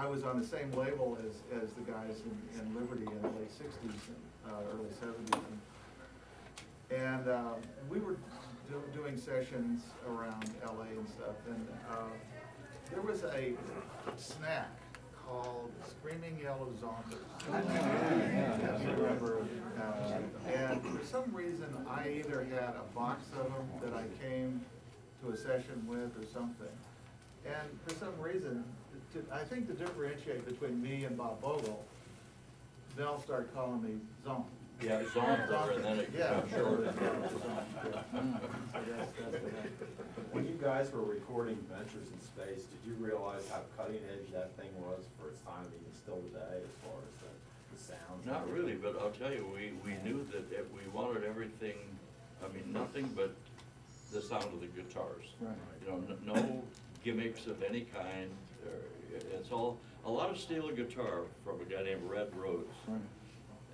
I was on the same label as the guys in Liberty in the late 60s and early 70s. And we were doing sessions around LA and stuff, and there was a snack called Screaming Yellow Zonkers. And for some reason, I either had a box of them that I came to a session with or something. And for some reason, I think to differentiate between me and Bob Bogle, they'll start calling me Zonk. Yeah, Zonker, and then it becomes short. When you guys were recording Ventures in Space, did you realize how cutting edge that thing was for its time, even still today, as far as the sounds? Not really, but I'll tell you, we knew that we wanted everything, I mean, nothing but the sound of the guitars. Right. You know, no gimmicks of any kind. It's all, a lot of steel guitar from a guy named Red Rhodes. Right.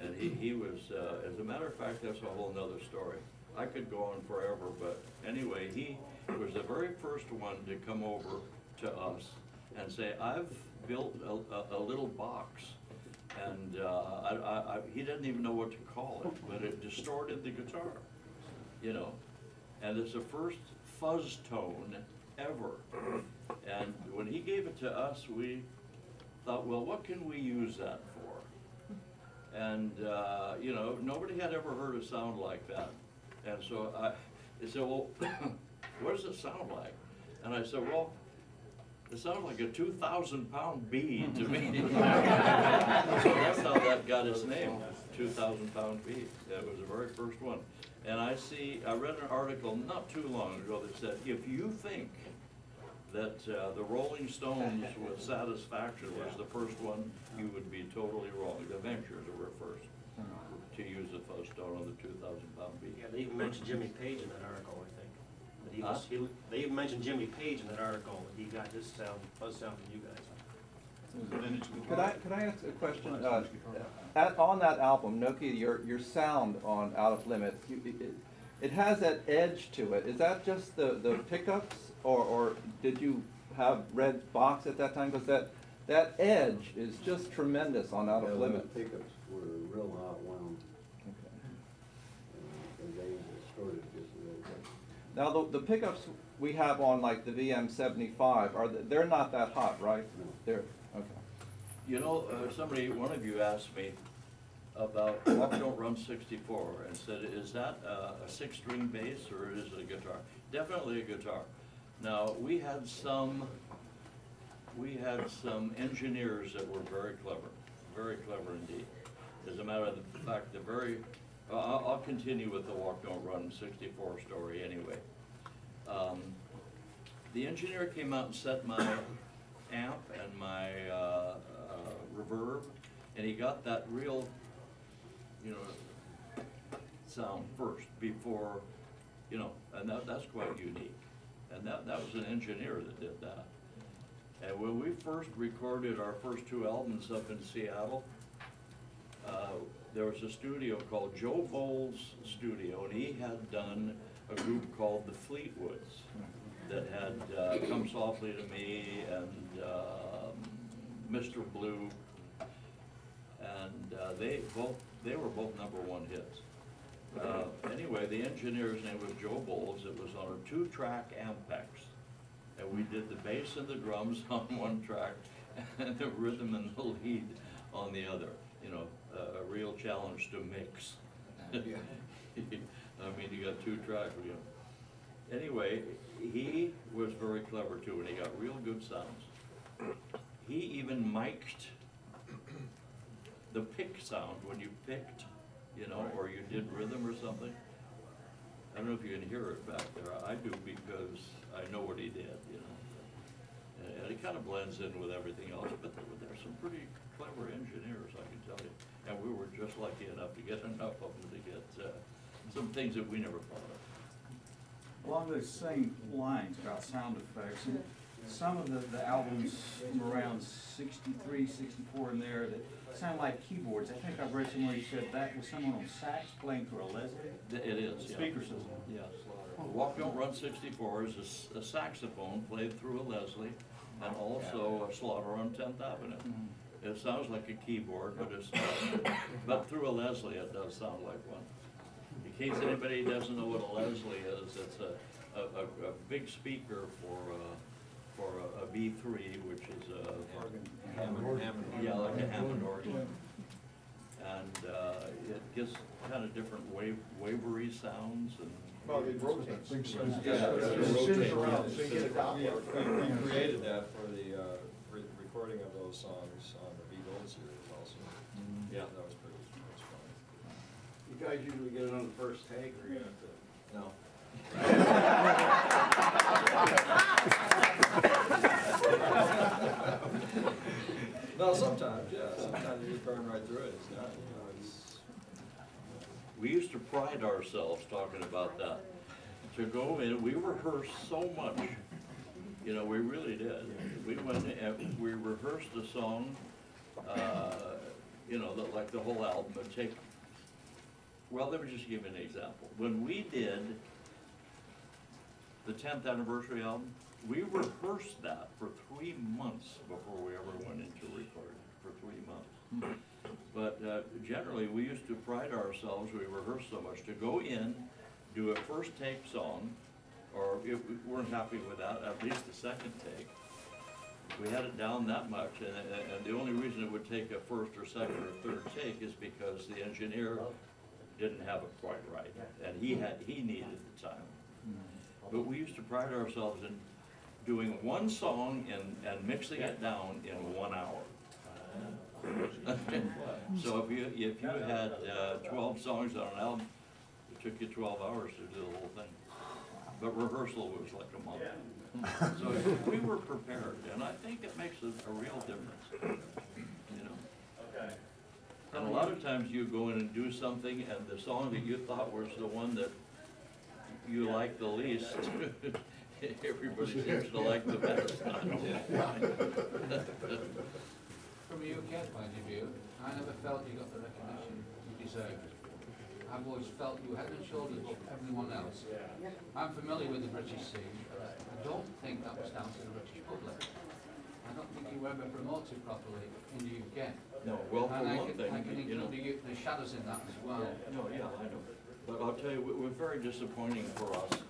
And he was, as a matter of fact, that's a whole nother story. I could go on forever, but anyway, he was the very first one to come over to us and say, I've built a little box. And he didn't even know what to call it, but it distorted the guitar, you know. And it's the first fuzz tone ever. And when he gave it to us, we thought, well, what can we use that for? And, you know, nobody had ever heard a sound like that. And so he said, well, what does it sound like? And I said, well, it sounded like a 2,000-pound bead to me. So that's how that got its name, 2,000-pound bead. That was the very first one. And I read an article not too long ago that said, if you think that the Rolling Stones with Satisfaction was the first one, you would be totally wrong. The Ventures were first to use a fuzz tone on the 2,000-pound beat. Yeah, they even mentioned Jimmy Page in that article, I think. That they even mentioned Jimmy Page in that article, that he got his sound, fuzz sound from you guys. Could I ask a question? On that album, Nokia, your sound on Out of Limits, it has that edge to it. Is that just the pickups, or did you have Red Box at that time? Because that edge is just tremendous on Out of Limits. The pickups were real outwound. Okay. And they distorted just a little bit. Now the pickups we have on like the VM75 they're not that hot, right? No. They're okay. You know, one of you asked me about Walk Don't Run 64 and said, is that a 6-string bass or is it a guitar? Definitely a guitar. Now, we had some engineers that were very clever indeed. As a matter of fact, I'll continue with the Walk Don't Run 64 story anyway. The engineer came out and set my amp and my reverb, and he got that real, you know, sound first before, you know, and that's quite unique. And that was an engineer that did that. And when we first recorded our first 2 albums up in Seattle, there was a studio called Joe Bowles' studio, and he had done a group called the Fleetwoods that had Come Softly to Me and Mr. Blue, and they were both #1 hits. Anyway, the engineer's name was Joe Bowles. It was on a 2-track Ampex, and we did the bass and the drums on one track, and the rhythm and the lead on the other. You know, a real challenge to mix. I mean, you got 2 tracks. You know. Anyway, he was very clever too, and he got real good sounds. He even mic'd the pick sound when you picked, you know, or you did rhythm or something. I don't know if you can hear it back there. I do, because I know what he did, you know. And it kind of blends in with everything else, but there's some pretty clever engineers, I can tell you. And we were just lucky enough to get enough of them to get some things that we never thought of. Along those same lines about sound effects, and some of the albums from around 63, 64 in there that sound like keyboards. I think I've read somewhere you said that was someone on sax playing through a Leslie? It is, yeah. Speaker system. Yes. Walk Don't Run 64 is a saxophone played through a Leslie and also Slaughter on 10th Avenue. It sounds like a keyboard, but it's not. But through a Leslie, it does sound like one. In case anybody doesn't know what a Leslie is, it's a big speaker for a B3, which is a Hammond. yeah, like a Hammond organ. And it gets kind of different wavery sounds and. Well, it rotates. Yeah, It spins around, so you get a Doppler. We created that for the recording of those songs on the Beatles series also. Yeah. That was pretty fun. You guys usually get it on the first take, or you have to? No. No, sometimes, yeah, sometimes you just burn right through it, it's not, you know, it's. We used to pride ourselves talking about that. To go in, we rehearsed so much, you know, we really did. We went and we rehearsed a song, you know, like the whole album would take. Well, let me just give you an example. When we did the 10th anniversary album, we rehearsed that for 3 months before we ever went into recording, for 3 months. But generally, we used to pride ourselves, we rehearsed so much, to go in, do a first take song, or if we weren't happy with that, at least the second take. We had it down that much, and the only reason it would take a first or second or third take is because the engineer didn't have it quite right, and he needed the time. But we used to pride ourselves in doing one song and mixing it down in 1 hour. So if you had 12 songs on an album, it took you 12 hours to do the whole thing. But rehearsal was like a month. So we were prepared, and I think it makes a real difference, you know. And a lot of times you go in and do something, and the song that you thought was the one that you liked the least, everybody seems to like the best. I don't know. From a UK point of view, I never felt you got the recognition you deserved. I've always felt you had the shoulders of everyone else. I'm familiar with the British scene, but I don't think that was down to the British public. I don't think you were ever promoted properly in the UK. No, well, for And I one can thing, you know. include the shadows in that as well. No, yeah, I know. But I'll tell you, it was very disappointing for us